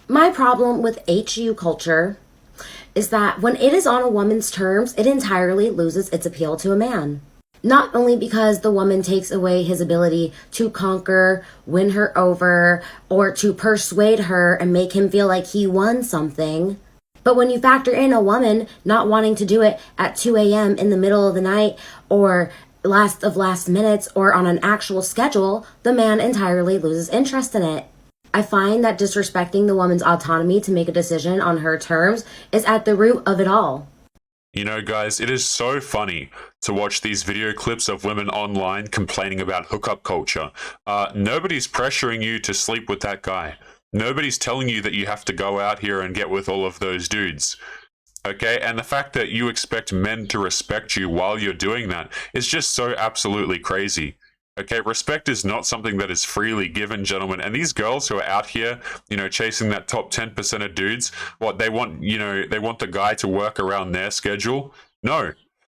My problem with HU culture is that when it is on a woman's terms, it entirely loses its appeal to a man. Not only because the woman takes away his ability to conquer, win her over, or to persuade her and make him feel like he won something, but when you factor in a woman not wanting to do it at 2 a.m. in the middle of the night or last minutes or on an actual schedule, the man entirely loses interest in it. I find that disrespecting the woman's autonomy to make a decision on her terms is at the root of it all. You know, guys, it is so funny to watch these video clips of women online complaining about hookup culture. Nobody's pressuring you to sleep with that guy. Nobody's telling you that you have to go out here and get with all of those dudes. Okay, and the fact that you expect men to respect you while you're doing that is just so absolutely crazy. Okay, respect is not something that is freely given, gentlemen. And these girls who are out here, chasing that top 10% of dudes, what they want, they want the guy to work around their schedule. No.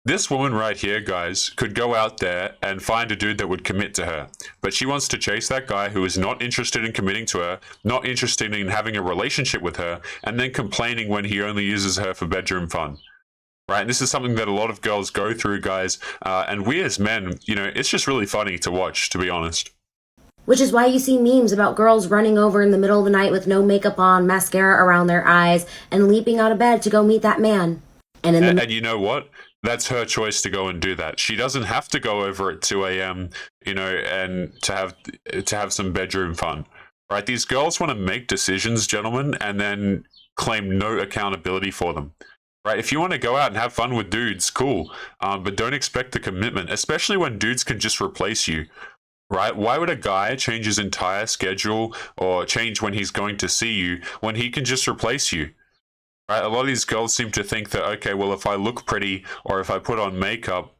This woman right here, guys, could go out there and find a dude that would commit to her. But she wants to chase that guy who is not interested in committing to her, not interested in having a relationship with her, and then complaining when he only uses her for bedroom fun. Right, and this is something that a lot of girls go through, guys, and we as men, it's just really funny to watch, to be honest. Which is why you see memes about girls running over in the middle of the night with no makeup on, mascara around their eyes, and leaping out of bed to go meet that man. And you know what? That's her choice to go and do that. She doesn't have to go over at 2 a.m., and to have some bedroom fun. Right? These girls want to make decisions, gentlemen, and then claim no accountability for them. Right, if you want to go out and have fun with dudes, cool. But don't expect the commitment, especially when dudes can just replace you. Right? Why would a guy change his entire schedule or change when he's going to see you when he can just replace you? Right? A lot of these girls seem to think that, okay, well, if I look pretty or if I put on makeup,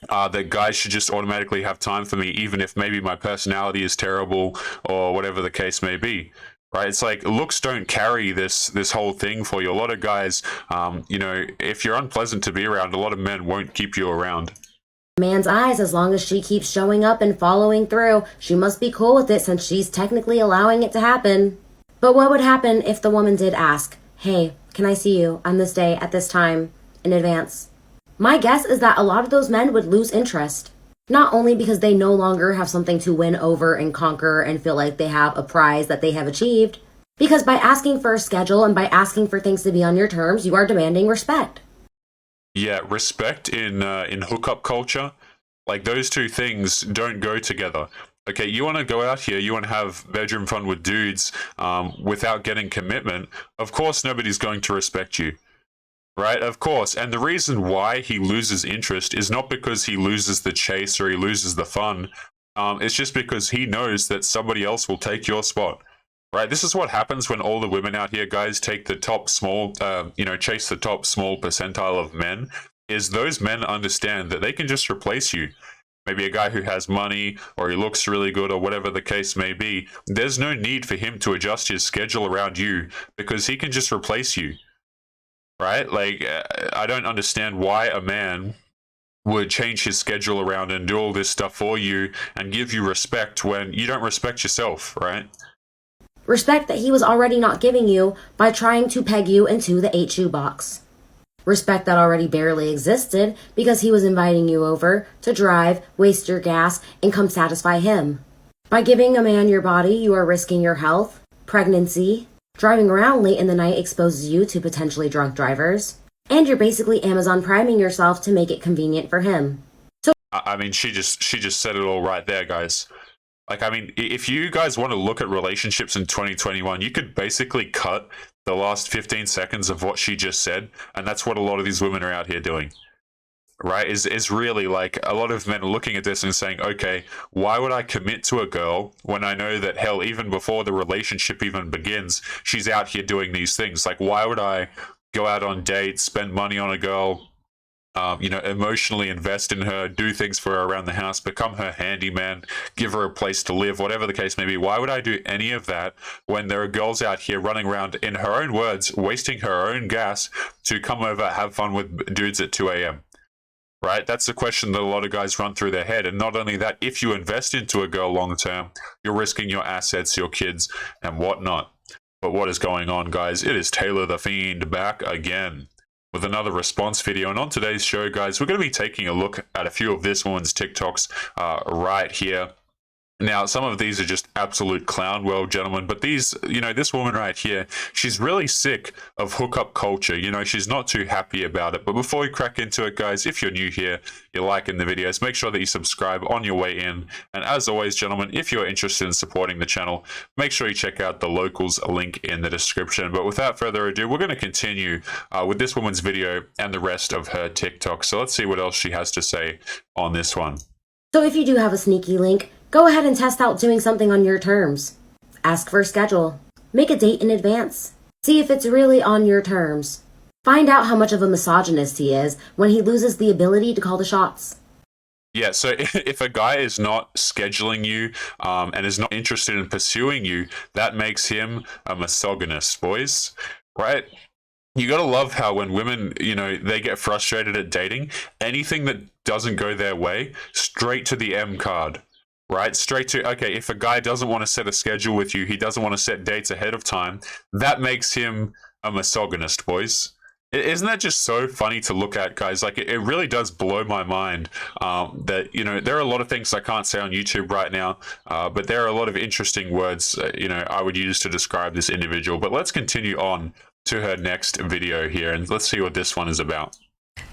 that guys should just automatically have time for me, even if maybe my personality is terrible or whatever the case may be. Right, it's like looks don't carry this whole thing for you. A lot of guys, if you're unpleasant to be around, a lot of men won't keep you around. Man's eyes, as long as she keeps showing up and following through, she must be cool with it since she's technically allowing it to happen. But what would happen if the woman did ask, "Hey, can I see you on this day at this time in advance?" My guess is that a lot of those men would lose interest. Not only because they no longer have something to win over and conquer and feel like they have a prize that they have achieved, because by asking for a schedule and by asking for things to be on your terms, you are demanding respect. Yeah, respect in hookup culture, like those two things don't go together. Okay, you want to go out here, you want to have bedroom fun with dudes without getting commitment. Of course, nobody's going to respect you. Right, of course. And the reason why he loses interest is not because he loses the chase or he loses the fun. It's just because he knows that somebody else will take your spot. Right, this is what happens when all the women out here, guys, take the top small, chase the top small percentile of men, is those men understand that they can just replace you. Maybe a guy who has money or he looks really good or whatever the case may be. There's no need for him to adjust his schedule around you because he can just replace you. Right? Like, I don't understand why a man would change his schedule around and do all this stuff for you and give you respect when you don't respect yourself, right? Respect that he was already not giving you by trying to peg you into the HU box. Respect that already barely existed because he was inviting you over to drive, waste your gas, and come satisfy him. By giving a man your body, you are risking your health, pregnancy. Driving around late in the night exposes you to potentially drunk drivers, and you're basically Amazon priming yourself to make it convenient for him. So, I mean, she just said it all right there, guys. Like, I mean, if you guys want to look at relationships in 2021, you could basically cut the last 15 seconds of what she just said, and that's what a lot of these women are out here doing. Right, is really like a lot of men are looking at this and saying, okay, why would I commit to a girl when I know that, hell, even before the relationship even begins, she's out here doing these things? Like, why would I go out on dates, spend money on a girl, emotionally invest in her, do things for her around the house, become her handyman, give her a place to live, whatever the case may be? Why would I do any of that when there are girls out here running around, in her own words, wasting her own gas to come over, have fun with dudes at 2 a.m.? Right? That's the question that a lot of guys run through their head. And not only that, if you invest into a girl long term, you're risking your assets, your kids, and whatnot. But what is going on, guys? It is Taylor the Fiend back again with another response video. And on today's show, guys, we're going to be taking a look at a few of this woman's TikToks right here. Now, some of these are just absolute clown world, gentlemen, but these, this woman right here, she's really sick of hookup culture. She's not too happy about it. But before we crack into it, guys, if you're new here, you're liking the videos, make sure that you subscribe on your way in. And as always, gentlemen, if you're interested in supporting the channel, make sure you check out the locals link in the description. But without further ado, we're going to continue with this woman's video and the rest of her TikTok. So let's see what else she has to say on this one. So if you do have a sneaky link, go ahead and test out doing something on your terms. Ask for a schedule. Make a date in advance. See if it's really on your terms. Find out how much of a misogynist he is when he loses the ability to call the shots. Yeah, so if a guy is not scheduling you and is not interested in pursuing you, that makes him a misogynist, boys, right? You gotta love how when women, they get frustrated at dating, anything that doesn't go their way, straight to the M card. Right? Straight to, okay, if a guy doesn't want to set a schedule with you, he doesn't want to set dates ahead of time, that makes him a misogynist, boys. Isn't that just so funny to look at, guys? Like, it really does blow my mind that, there are a lot of things I can't say on YouTube right now, but there are a lot of interesting words, I would use to describe this individual. But let's continue on to her next video here, and let's see what this one is about.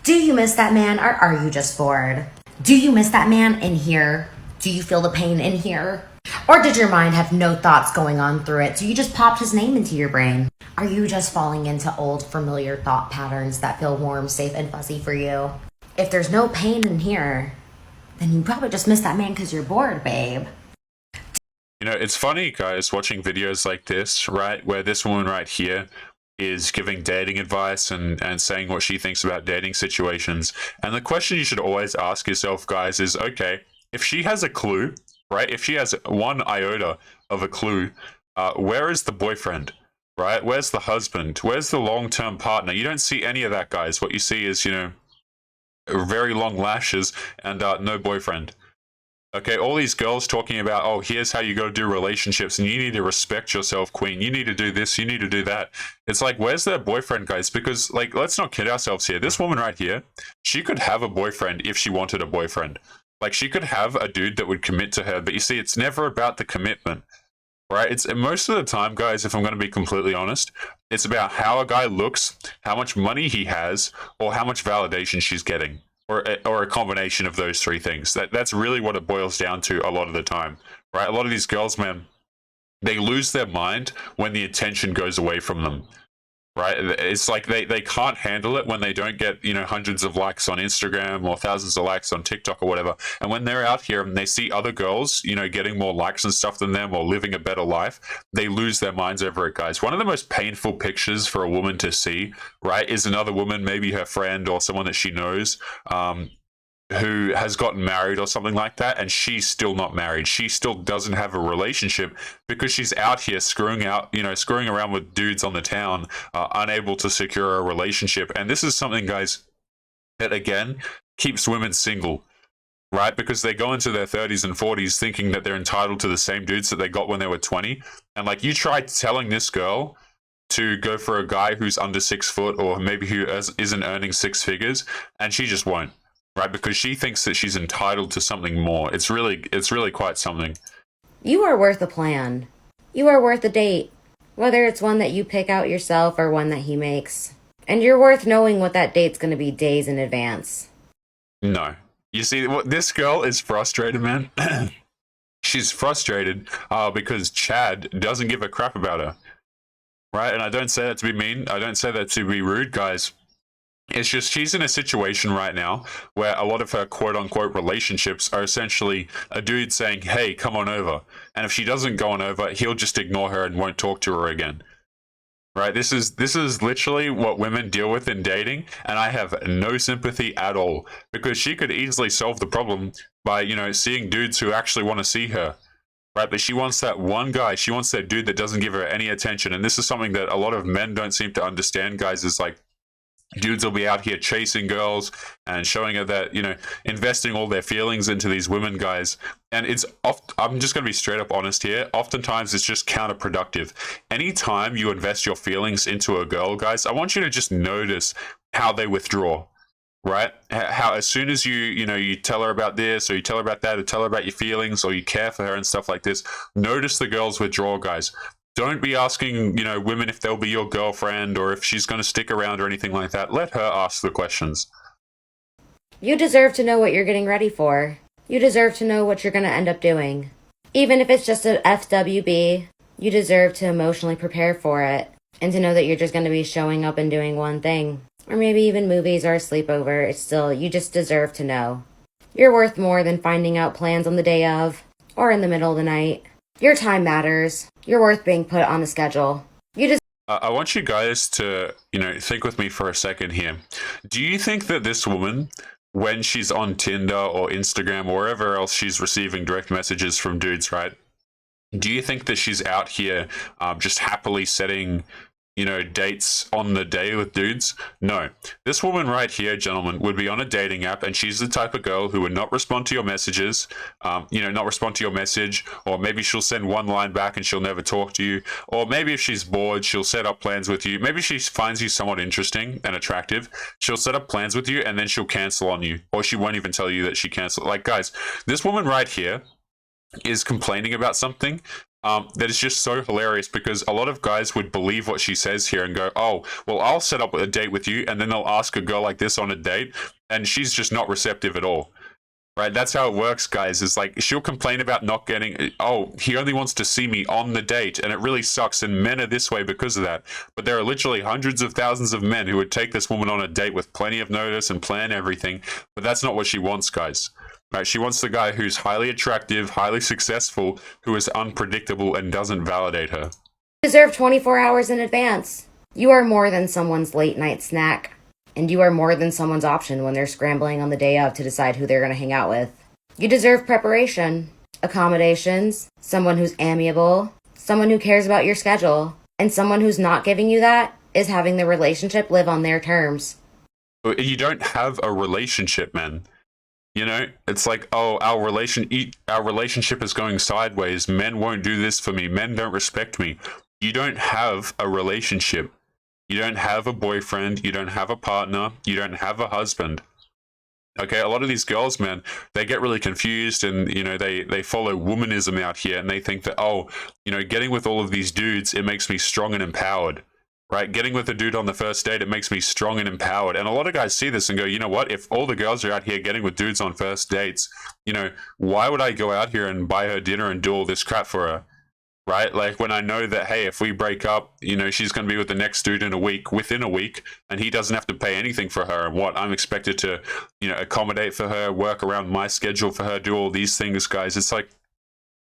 Do you miss that man, or are you just bored? Do you miss that man in here? Do you feel the pain in here? Or did your mind have no thoughts going on through it, so you just popped his name into your brain? Are you just falling into old familiar thought patterns that feel warm, safe, and fuzzy for you? If there's no pain in here, then you probably just miss that man because you're bored, babe. It's funny, guys, watching videos like this, right, where this woman right here is giving dating advice and saying what she thinks about dating situations. And the question you should always ask yourself, guys, is, okay, if she has a clue, right? If she has one iota of a clue, where is the boyfriend, right? Where's the husband? Where's the long-term partner? You don't see any of that, guys. What you see is, very long lashes and no boyfriend. Okay, all these girls talking about, oh, here's how you got to do relationships, and you need to respect yourself, queen. You need to do this, you need to do that. It's like, where's their boyfriend, guys? Because, like, let's not kid ourselves here. This woman right here, she could have a boyfriend if she wanted a boyfriend. Like, she could have a dude that would commit to her, but you see, it's never about the commitment, right? It's most of the time, guys, if I'm going to be completely honest, it's about how a guy looks, how much money he has, or how much validation she's getting, or a combination of those three things. That's really what it boils down to a lot of the time, right? A lot of these girls, man, they lose their mind when the attention goes away from them. Right? It's like they can't handle it when they don't get, hundreds of likes on Instagram or thousands of likes on TikTok or whatever. And when they're out here and they see other girls, getting more likes and stuff than them or living a better life, they lose their minds over it, guys. One of the most painful pictures for a woman to see, right, is another woman, maybe her friend or someone that she knows, who has gotten married or something like that, and she's still not married. She still doesn't have a relationship because she's out here screwing around with dudes on the town, unable to secure a relationship. And this is something, guys, that again keeps women single, right? Because they go into their 30s and 40s thinking that they're entitled to the same dudes that they got when they were 20. And like, you try telling this girl to go for a guy who's under 6 foot or maybe who isn't earning 6 figures, and she just won't. Right, because she thinks that she's entitled to something more. It's really quite something. You are worth a plan. You are worth a date. Whether it's one that you pick out yourself or one that he makes. And you're worth knowing what that date's going to be days in advance. No. You see, this girl is frustrated, man. She's frustrated because Chad doesn't give a crap about her. Right? And I don't say that to be mean. I don't say that to be rude, guys. It's just she's in a situation right now where a lot of her quote-unquote relationships are essentially a dude saying, hey, come on over. And if she doesn't go on over, he'll just ignore her and won't talk to her again. Right? This is literally what women deal with in dating, and I have no sympathy at all, because she could easily solve the problem by, seeing dudes who actually want to see her. Right? But she wants that one guy. She wants that dude that doesn't give her any attention. And this is something that a lot of men don't seem to understand, guys, is like, Dudes will be out here chasing girls and showing her that, investing all their feelings into these women, guys. And I'm just going to be straight up honest here. Oftentimes it's just counterproductive. Anytime you invest your feelings into a girl, guys, I want you to just notice how they withdraw. Right? How as soon as you tell her about this, or you tell her about that, or tell her about your feelings, or you care for her and stuff like this, notice the girls withdraw, guys. Don't be asking, women if they'll be your girlfriend or if she's going to stick around or anything like that. Let her ask the questions. You deserve to know what you're getting ready for. You deserve to know what you're going to end up doing. Even if it's just an FWB, you deserve to emotionally prepare for it and to know that you're just going to be showing up and doing one thing. Or maybe even movies or a sleepover. It's still, you just deserve to know. You're worth more than finding out plans on the day of or in the middle of the night. Your time matters. You're worth being put on a schedule. I want you guys to, think with me for a second here. Do you think that this woman, when she's on Tinder or Instagram or wherever else she's receiving direct messages from dudes, right? Do you think that she's out here just happily setting, dates on the day with dudes? No. This woman right here, gentlemen, would be on a dating app, and she's the type of girl who would not respond to your messages, not respond to your message, or maybe she'll send one line back and she'll never talk to you, or maybe if she's bored, she'll set up plans with you. Maybe she finds you somewhat interesting and attractive. She'll set up plans with you, and then she'll cancel on you, or she won't even tell you that she canceled. Like, guys, this woman right here is complaining about something that is just so hilarious, because a lot of guys would believe what she says here and go, oh, well, I'll set up a date with you, and then they'll ask a girl like this on a date, and she's just not receptive at all. Right? That's how it works, guys. Is like, she'll complain about not getting, oh, he only wants to see me on the date, and it really sucks, and men are this way because of that. But there are literally hundreds of thousands of men who would take this woman on a date with plenty of notice and plan everything, but that's not what she wants, guys. Right? She wants the guy who's highly attractive, highly successful, who is unpredictable and doesn't validate her. You deserve 24 hours in advance. You are more than someone's late night snack. And you are more than someone's option when they're scrambling on the day of to decide who they're going to hang out with. You deserve preparation, accommodations, someone who's amiable, someone who cares about your schedule, and someone who's not giving you that is having the relationship live on their terms. You don't have a relationship, man. It's like, oh, our relationship is going sideways. Men won't do this for me. Men don't respect me. You don't have a relationship. You don't have a boyfriend. You don't have a partner. You don't have a husband. Okay, a lot of these girls, man, they get really confused, and they follow womanism out here, and they think that, oh, getting with all of these dudes, it makes me strong and empowered. Right? Getting with a dude on the first date, it makes me strong and empowered. And a lot of guys see this and go, you know what? If all the girls are out here getting with dudes on first dates, why would I go out here and buy her dinner and do all this crap for her? Right? Like, when I know that, hey, if we break up, she's going to be with the next dude within a week, and he doesn't have to pay anything for her. And what? I'm expected to, accommodate for her, work around my schedule for her, do all these things, guys. It's like,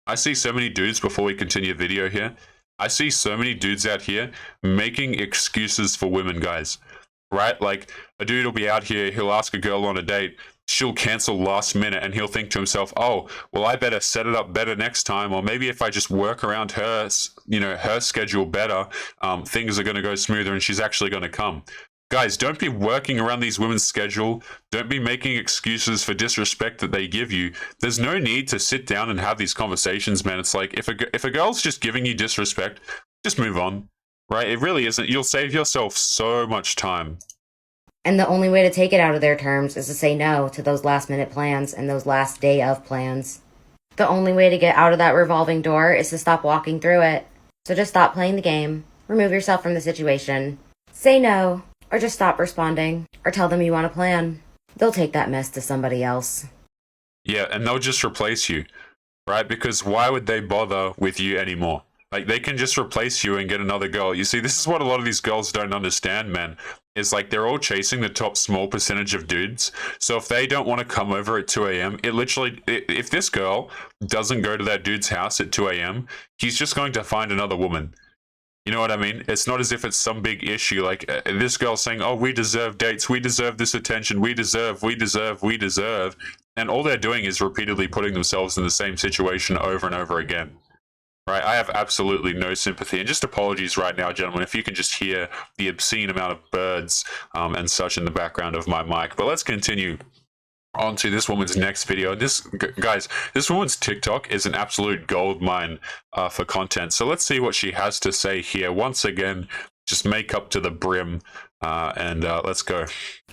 I see so many dudes, before we continue the video here, I see so many dudes out here making excuses for women, guys. Right? Like, a dude will be out here, he'll ask a girl on a date, she'll cancel last minute, and he'll think to himself, oh, well, I better set it up better next time, or maybe if I just work around her, her schedule better, things are going to go smoother and she's actually going to come. Guys, don't be working around these women's schedule. Don't be making excuses for disrespect that they give you. There's no need to sit down and have these conversations, man. It's like, if a girl's just giving you disrespect, just move on, right? It really isn't. You'll save yourself so much time. And the only way to take it out of their terms is to say no to those last-minute plans and those last day of plans. The only way to get out of that revolving door is to stop walking through it. So just stop playing the game, remove yourself from the situation, say no, or just stop responding, or tell them you want a plan. They'll take that mess to somebody else. Yeah, and they'll just replace you, right? Because why would they bother with you anymore? Like, they can just replace you and get another girl. You see, this is what a lot of these girls don't understand, man. Is like, they're all chasing the top small percentage of dudes. So if they don't want to come over at 2 a.m., if this girl doesn't go to that dude's house at 2 a.m., he's just going to find another woman. You know what I mean? It's not as if it's some big issue. Like, this girl saying, oh, we deserve dates, we deserve this attention, we deserve. And all they're doing is repeatedly putting themselves in the same situation over and over again. right? I have absolutely no sympathy. And just apologies right now, gentlemen, if you can just hear the obscene amount of birds and such in the background of my mic. But let's continue on to this woman's next video. Guys, this woman's TikTok is an absolute gold mine for content. So let's see what she has to say here. Once again, just make up to the brim, and let's go.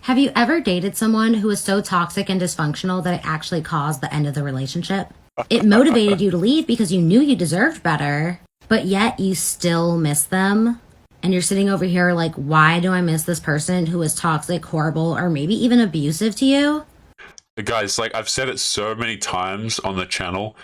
Have you ever dated someone who was so toxic and dysfunctional that it actually caused the end of the relationship? It motivated you to leave because you knew you deserved better, but yet you still miss them? And you're sitting over here like, why do I miss this person who is toxic, horrible, or maybe even abusive to you? Guys, like, I've said it so many times on the channel,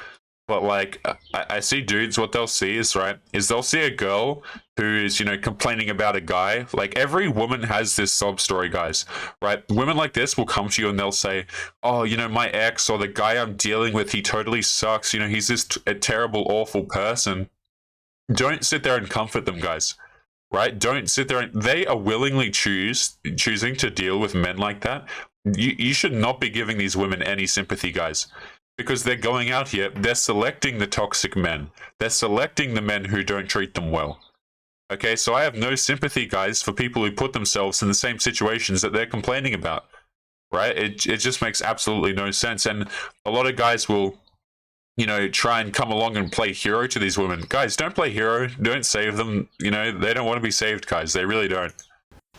but like, I see dudes, what they'll see is, right, is they'll see a girl who is, you know, complaining about a guy. Like, every woman has this sob story, guys, right? Women like this will come to you and they'll say, oh, you know, my ex or the guy I'm dealing with, he totally sucks. You know, he's this a terrible, awful person. Don't sit there and comfort them, guys. Right? Don't sit there and they are willingly choosing to deal with men like that. You should not be giving these women any sympathy, guys, because they're going out here, they're selecting the toxic men. They're selecting the men who don't treat them well. Okay, so I have no sympathy, guys, for people who put themselves in the same situations that they're complaining about. Right? It just makes absolutely no sense. And a lot of guys will, you know, try and come along and play hero to these women. Guys, don't play hero. Don't save them. You know, they don't want to be saved, guys. They really don't.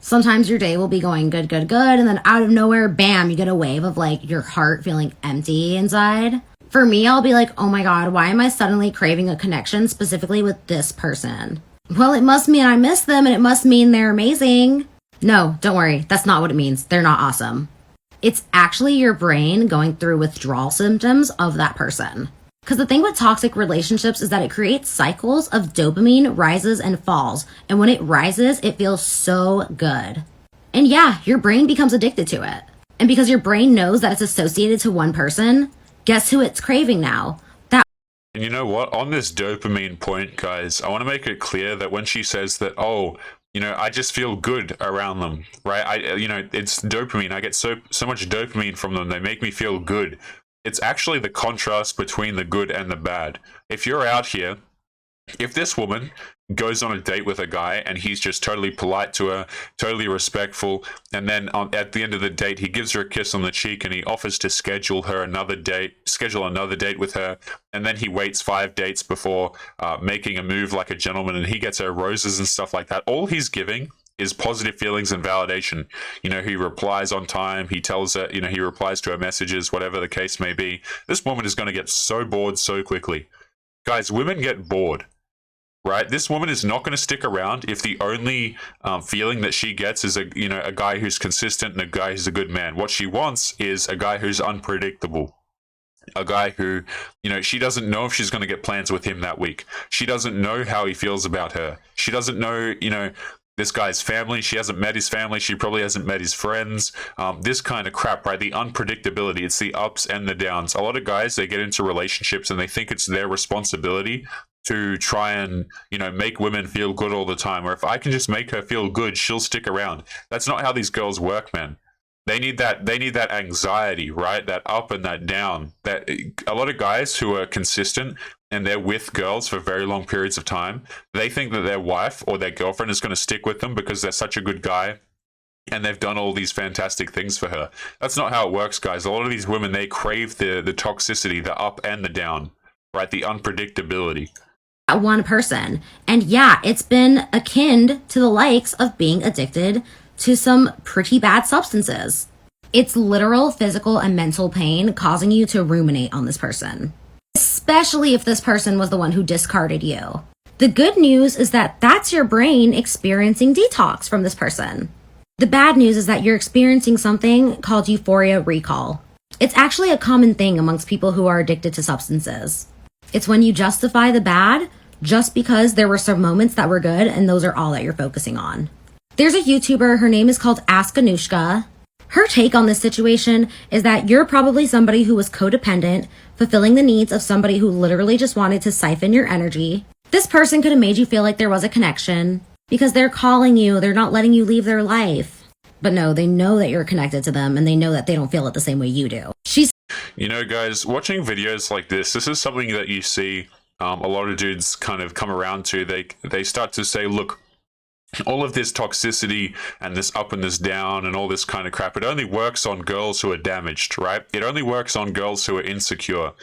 Sometimes your day will be going good, good, good, and then out of nowhere, bam, you get a wave of like your heart feeling empty inside. For me, I'll be like, oh my God, why am I suddenly craving a connection specifically with this person? Well, it must mean I miss them and it must mean they're amazing. No, don't worry. That's not what it means. They're not awesome. It's actually your brain going through withdrawal symptoms of that person. Because the thing with toxic relationships is that it creates cycles of dopamine rises and falls. And when it rises, it feels so good. And yeah, your brain becomes addicted to it. And because your brain knows that it's associated to one person, guess who it's craving now? And you know what? On this dopamine point, guys, I want to make it clear that when she says that, oh, you know, I just feel good around them, right? You know, it's dopamine. I get so much dopamine from them. They make me feel good. It's actually the contrast between the good and the bad. If you're out here, if this woman goes on a date with a guy and he's just totally polite to her, totally respectful, and then at the end of the date, he gives her a kiss on the cheek and he offers to schedule another date with her, and then he waits 5 dates before making a move like a gentleman, and he gets her roses and stuff like that. All he's giving is positive feelings and validation. You know, he replies on time, he tells her, you know, he replies to her messages, whatever the case may be. This woman is going to get so bored so quickly. Guys, women get bored, right? This woman is not going to stick around if the only feeling that she gets is a guy who's consistent and a guy who's a good man. What she wants is a guy who's unpredictable. A guy who, you know, she doesn't know if she's going to get plans with him that week. She doesn't know how he feels about her. She doesn't know, you know, this guy's family. She hasn't met his family. She probably hasn't met his friends. This kind of crap, right? The unpredictability. It's the ups and the downs. A lot of guys, they get into relationships and they think it's their responsibility to try and, you know, make women feel good all the time. Or if I can just make her feel good, she'll stick around. That's not how these girls work, man. They need that anxiety, right? That up and that down. That a lot of guys who are consistent and they're with girls for very long periods of time, they think that their wife or their girlfriend is going to stick with them because they're such a good guy and they've done all these fantastic things for her. That's not how it works, guys. A lot of these women, they crave the toxicity, the up and the down, right? The unpredictability. One person. And yeah, it's been akin to the likes of being addicted to some pretty bad substances. It's literal physical and mental pain causing you to ruminate on this person, especially if this person was the one who discarded you. The good news is that that's your brain experiencing detox from this person. The bad news is that you're experiencing something called euphoria recall. It's actually a common thing amongst people who are addicted to substances. It's when you justify the bad just because there were some moments that were good and those are all that you're focusing on. There's a YouTuber, her name is called Ask Anushka. Her take on this situation is that you're probably somebody who was codependent, fulfilling the needs of somebody who literally just wanted to siphon your energy. This person could have made you feel like there was a connection because they're calling you, they're not letting you leave their life. But no, they know that you're connected to them and they know that they don't feel it the same way you do. You know, guys, watching videos like this is something that you see a lot of dudes kind of come around to. They start to say, look, all of this toxicity and this up and this down and all this kind of crap, it only works on girls who are damaged, right? It only works on girls who are insecure.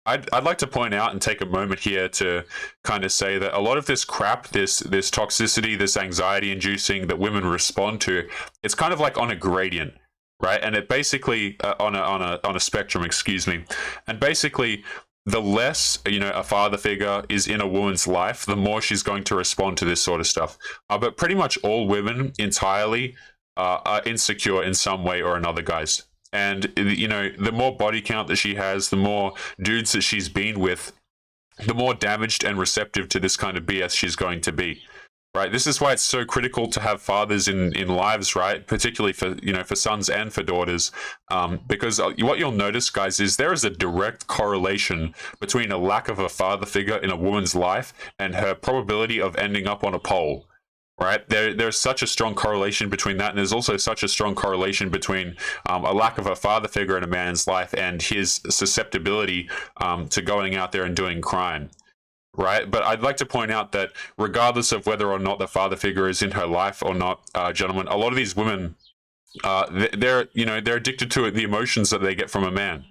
I'd like to point out and take a moment here to kind of say that a lot of this crap, this toxicity, this anxiety inducing that women respond to, it's kind of like on a gradient, right? And it basically on a spectrum, excuse me. And basically, the less a father figure is in a woman's life, the more she's going to respond to this sort of stuff. But pretty much all women entirely are insecure in some way or another, guys. And the more body count that she has, the more dudes that she's been with, the more damaged and receptive to this kind of BS she's going to be. Right. This is why it's so critical to have fathers in lives, right? Particularly for sons and for daughters, because what you'll notice, guys, is there is a direct correlation between a lack of a father figure in a woman's life and her probability of ending up on a pole. Right. There's such a strong correlation between that, and there's also such a strong correlation between a lack of a father figure in a man's life and his susceptibility to going out there and doing crime. Right, but I'd like to point out that regardless of whether or not the father figure is in her life or not, gentlemen, a lot of these women, they're addicted to the emotions that they get from a man.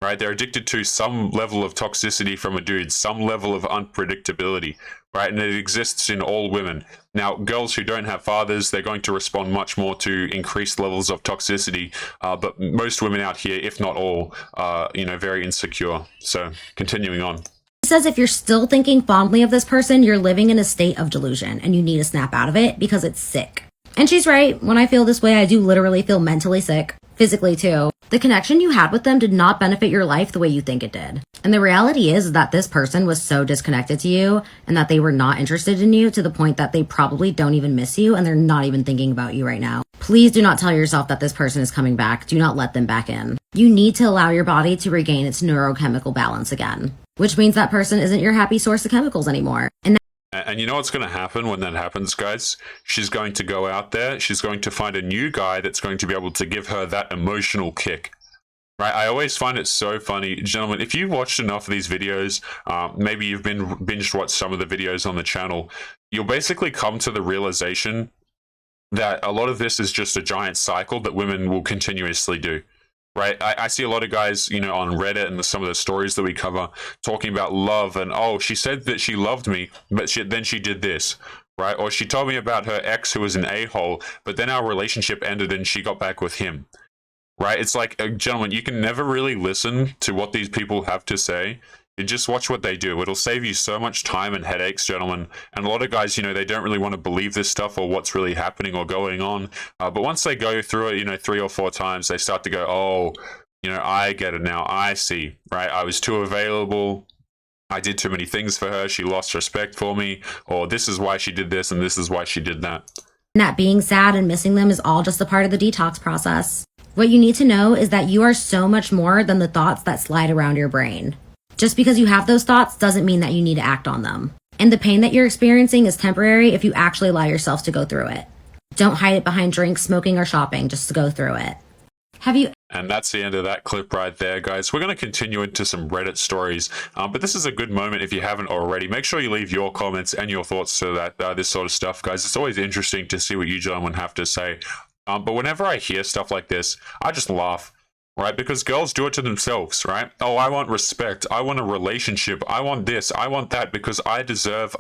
Right, they're addicted to some level of toxicity from a dude, some level of unpredictability. Right, and it exists in all women. Now, girls who don't have fathers, they're going to respond much more to increased levels of toxicity. But most women out here, if not all, are very insecure. So, continuing on. He says if you're still thinking fondly of this person, you're living in a state of delusion and you need to snap out of it because it's sick. And she's right. When I feel this way, I do literally feel mentally sick. Physically too. The connection you had with them did not benefit your life the way you think it did. And the reality is that this person was so disconnected to you and that they were not interested in you to the point that they probably don't even miss you and they're not even thinking about you right now. Please do not tell yourself that this person is coming back. Do not let them back in. You need to allow your body to regain its neurochemical balance again, which means that person isn't your happy source of chemicals anymore. And you know what's going to happen when that happens, guys? She's going to go out there. She's going to find a new guy that's going to be able to give her that emotional kick. Right? I always find it so funny. Gentlemen, if you've watched enough of these videos, maybe you've been binge watched some of the videos on the channel, you'll basically come to the realization that a lot of this is just a giant cycle that women will continuously do. Right, I see a lot of guys, on Reddit and some of the stories that we cover talking about love and, oh, she said that she loved me, but then she did this, right? Or she told me about her ex who was an a-hole, but then our relationship ended and she got back with him, right? It's like, gentlemen, you can never really listen to what these people have to say. You just watch what they do. It'll save you so much time and headaches, gentlemen. And a lot of guys, they don't really want to believe this stuff or what's really happening or going on. But once they go through it, 3 or 4 times, they start to go, oh, I get it now. I see, right? I was too available. I did too many things for her. She lost respect for me. Or this is why she did this and this is why she did that. And that being sad and missing them is all just a part of the detox process. What you need to know is that you are so much more than the thoughts that slide around your brain. Just because you have those thoughts doesn't mean that you need to act on them. And the pain that you're experiencing is temporary if you actually allow yourself to go through it. Don't hide it behind drinks, smoking, or shopping just to go through it. And that's the end of that clip right there, guys. We're going to continue into some Reddit stories, but this is a good moment if you haven't already. Make sure you leave your comments and your thoughts to that this sort of stuff, guys. It's always interesting to see what you gentlemen have to say. But whenever I hear stuff like this, I just laugh. Right? Because girls do it to themselves, right? Oh, I want respect. I want a relationship. I want this. I want that because I deserve.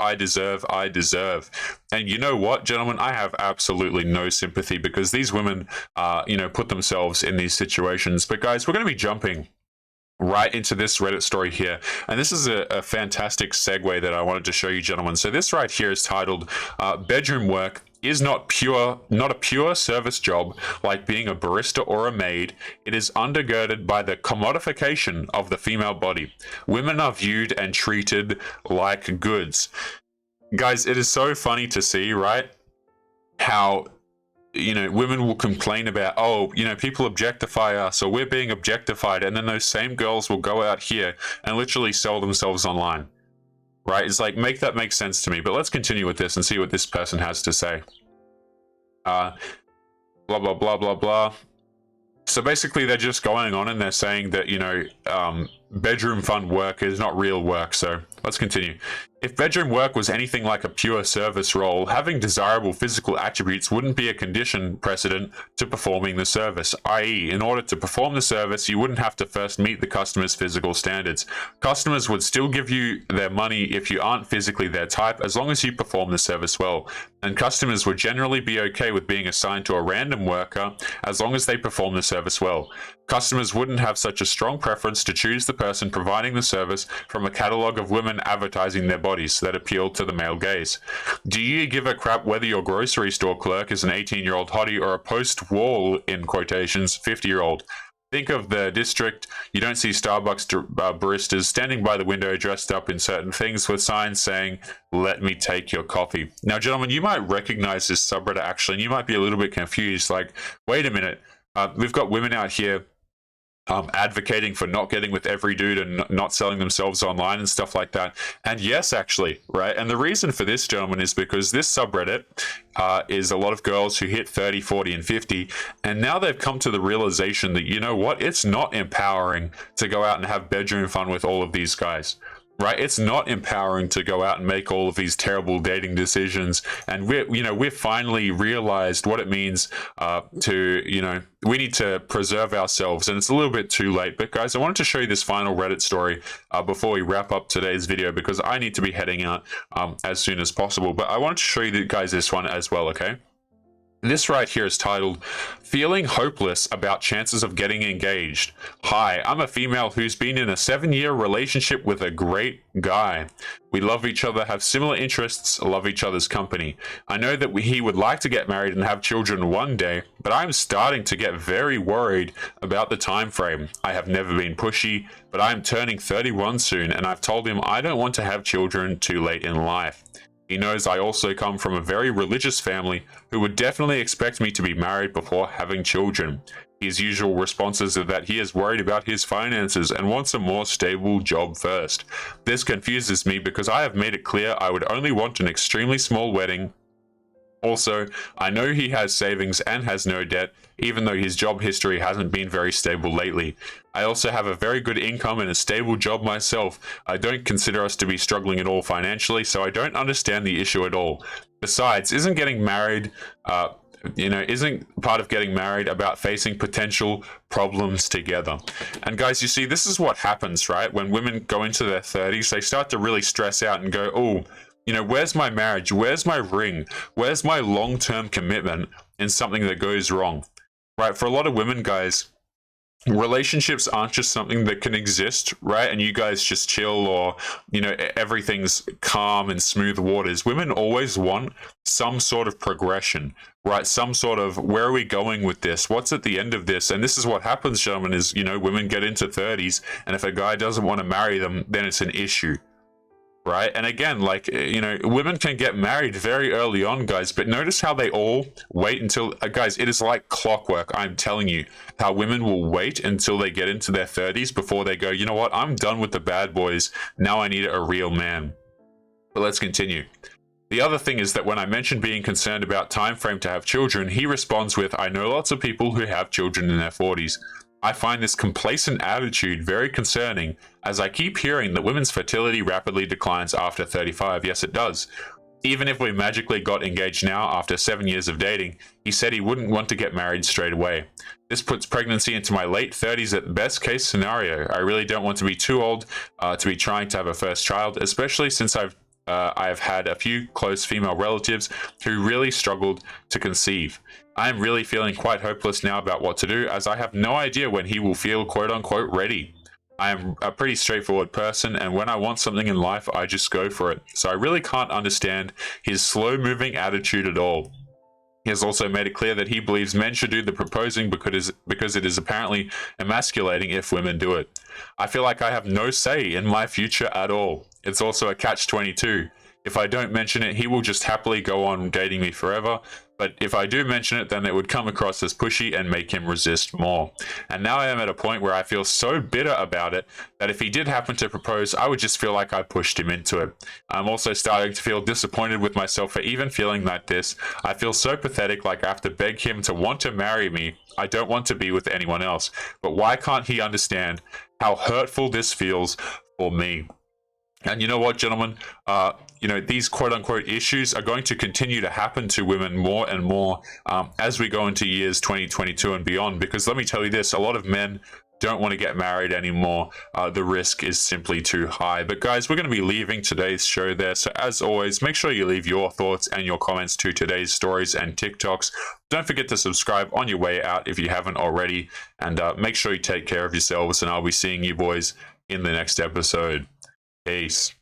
And you know what, gentlemen? I have absolutely no sympathy because these women, put themselves in these situations. But guys, we're going to be jumping right into this Reddit story here. And this is a fantastic segue that I wanted to show you, gentlemen. So this right here is titled, Bedroom Work is not a pure service job like being a barista or a maid. It is undergirded by the commodification of the female body. Women are viewed and treated like goods. Guys, it is so funny to see, right? How, women will complain about, oh, people objectify us or we're being objectified. And then those same girls will go out here and literally sell themselves online. Right? It's like, make that make sense to me. But let's continue with this and see what this person has to say. Blah, blah, blah, blah, blah. So basically, they're just going on and they're saying that, bedroom fun work is not real work, so let's continue. If bedroom work was anything like a pure service role, having desirable physical attributes wouldn't be a condition precedent to performing the service, i.e., in order to perform the service, you wouldn't have to first meet the customer's physical standards. Customers would still give you their money if you aren't physically their type, as long as you perform the service well. And customers would generally be okay with being assigned to a random worker as long as they perform the service well. Customers wouldn't have such a strong preference to choose the person providing the service from a catalog of women advertising their bodies that appeal to the male gaze. Do you give a crap whether your grocery store clerk is an 18-year-old hottie or a post-wall, in quotations, 50-year-old? Think of the district. You don't see Starbucks baristas standing by the window dressed up in certain things with signs saying, "Let me take your coffee." Now, gentlemen, you might recognize this subreddit actually, and you might be a little bit confused. Like, wait a minute, we've got women out here advocating for not getting with every dude and not selling themselves online and stuff like that. And yes, actually, right? And the reason for this, gentlemen, is because this subreddit is a lot of girls who hit 30, 40, and 50, and now they've come to the realization that, you know what, it's not empowering to go out and have bedroom fun with all of these guys. Right, it's not empowering to go out and make all of these terrible dating decisions, and we've finally realized what it means we need to preserve ourselves, and it's a little bit too late. But guys, I wanted to show you this final Reddit story before we wrap up today's video, because I need to be heading out as soon as possible. But I wanted to show you guys this one as well, okay? This right here is titled, "Feeling Hopeless About Chances of Getting Engaged. Hi, I'm a female who's been in a 7-year relationship with a great guy. We love each other, have similar interests, love each other's company. I know that he would like to get married and have children one day, but I'm starting to get very worried about the time frame. I have never been pushy, but I'm turning 31 soon, and I've told him I don't want to have children too late in life. He knows I also come from a very religious family who would definitely expect me to be married before having children. His usual responses are that he is worried about his finances and wants a more stable job first. This confuses me because I have made it clear I would only want an extremely small wedding. Also, I know he has savings and has no debt, even though his job history hasn't been very stable lately. I also have a very good income and a stable job myself. I don't consider us to be struggling at all financially, so I don't understand the issue at all. Besides, isn't part of getting married about facing potential problems together? And guys, you see, this is what happens, right? When women go into their 30s, they start to really stress out and go, oh, where's my marriage? Where's my ring? Where's my long-term commitment in something that goes wrong? Right? For a lot of women, guys, relationships aren't just something that can exist, right? And you guys just chill, or, everything's calm and smooth waters. Women always want some sort of progression, right? Some sort of, where are we going with this? What's at the end of this? And this is what happens, gentlemen, is, women get into 30s, and if a guy doesn't want to marry them, then it's an issue. Right? And again, women can get married very early on, guys, but notice how they all wait until, guys, it is like clockwork. I'm telling you how women will wait until they get into their 30s before they go, you know what? I'm done with the bad boys. Now I need a real man. But let's continue. The other thing is that when I mentioned being concerned about time frame to have children, he responds with, I know lots of people who have children in their 40s. I find this complacent attitude very concerning, as I keep hearing that women's fertility rapidly declines after 35. Yes, it does. Even if we magically got engaged now after 7 years of dating, he said he wouldn't want to get married straight away. This puts pregnancy into my late 30s at the best case scenario. I really don't want to be too old to be trying to have a first child, especially since I've had a few close female relatives who really struggled to conceive. I am really feeling quite hopeless now about what to do, as I have no idea when he will feel quote-unquote ready. I am a pretty straightforward person, and when I want something in life, I just go for it. So I really can't understand his slow-moving attitude at all. He has also made it clear that he believes men should do the proposing because it is apparently emasculating if women do it. I feel like I have no say in my future at all. It's also a catch-22. If I don't mention it, he will just happily go on dating me forever. But if I do mention it, then it would come across as pushy and make him resist more. And now I am at a point where I feel so bitter about it that if he did happen to propose, I would just feel like I pushed him into it. I'm also starting to feel disappointed with myself for even feeling like this. I feel so pathetic, like I have to beg him to want to marry me. I don't want to be with anyone else. But why can't he understand how hurtful this feels for me. And you know what, gentlemen? These quote-unquote issues are going to continue to happen to women more and more as we go into years 2022 and beyond. Because let me tell you this, a lot of men don't want to get married anymore. The risk is simply too high. But guys, we're going to be leaving today's show there. So as always, make sure you leave your thoughts and your comments to today's stories and TikToks. Don't forget to subscribe on your way out if you haven't already. And make sure you take care of yourselves. And I'll be seeing you boys in the next episode. Peace.